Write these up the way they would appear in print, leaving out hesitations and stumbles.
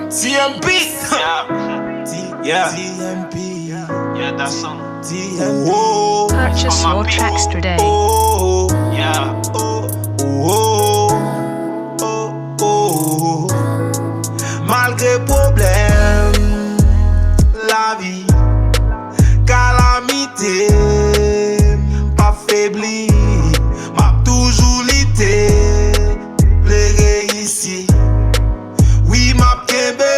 TMP. Yeah. TMP. Yeah, that song. TMP. Purchase your tracks today. Yeah. Malgré problème, la vie, calamité, pas faibli, m'a toujours lité, les réussi. Oui, m'a kébé,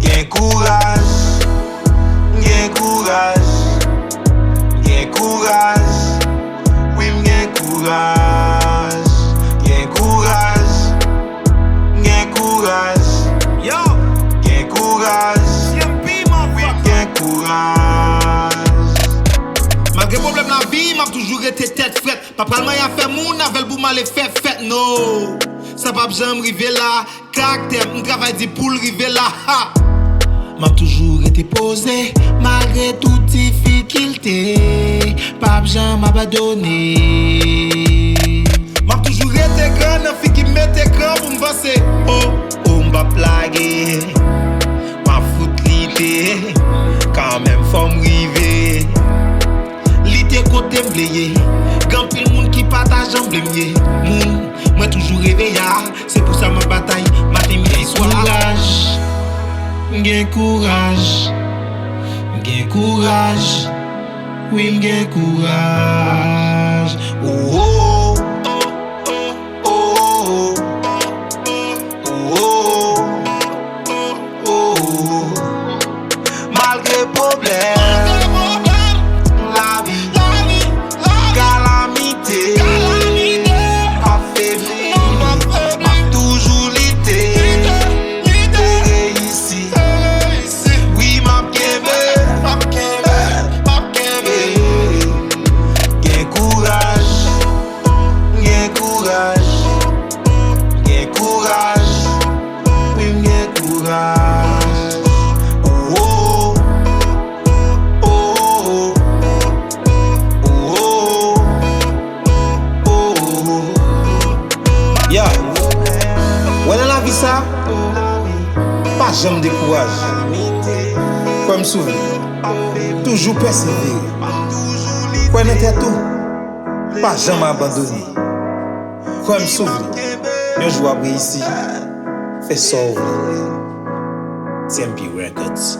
Gain courage, gain courage, gain courage, oui, gain courage, gain courage, gain courage, Yo. gain courage, TMP, man. oui, gain courage. Malgré problème la vie, m'a toujours été tête frette. Pas pral moyen faire moun avec pour mal fait fête no. Ça pas jamais river là. Caractère, on travaille dit pour river là. Ha. M'a toujours été posé malgré toute difficulté. Pas jamais abandonné. M'a toujours été grand, un fille qui mettait grand pour m'avancer. Oh, m'ba plaguer. M'a fout l'idée. Quand même faut m'river. L'idée côté m'blayé. Grand pile moun qui partage en blémier. Moun, moi toujours réveillé. C'est pour ça ma bataille, matin midi soir. Gain courage, gain courage, oui gain courage. Oh, oh, oh, oh, oh, oh, oh. Malgré problème, la vie, calamité, affaibli, m'a toujours lité, réussi. Oui, m'a kébé, gain courage, gain courage, gain courage, oui, gain courage. Oh, oh, oh, oh, oh, oh. Yeah, ouais dans la vie ça, pas jamais décourage. Comme souvenir, toujours persévérer. Connaître tout, pas jamais abandonner. Comme souvenir, un jour après ici, fait sauver. TMP Records.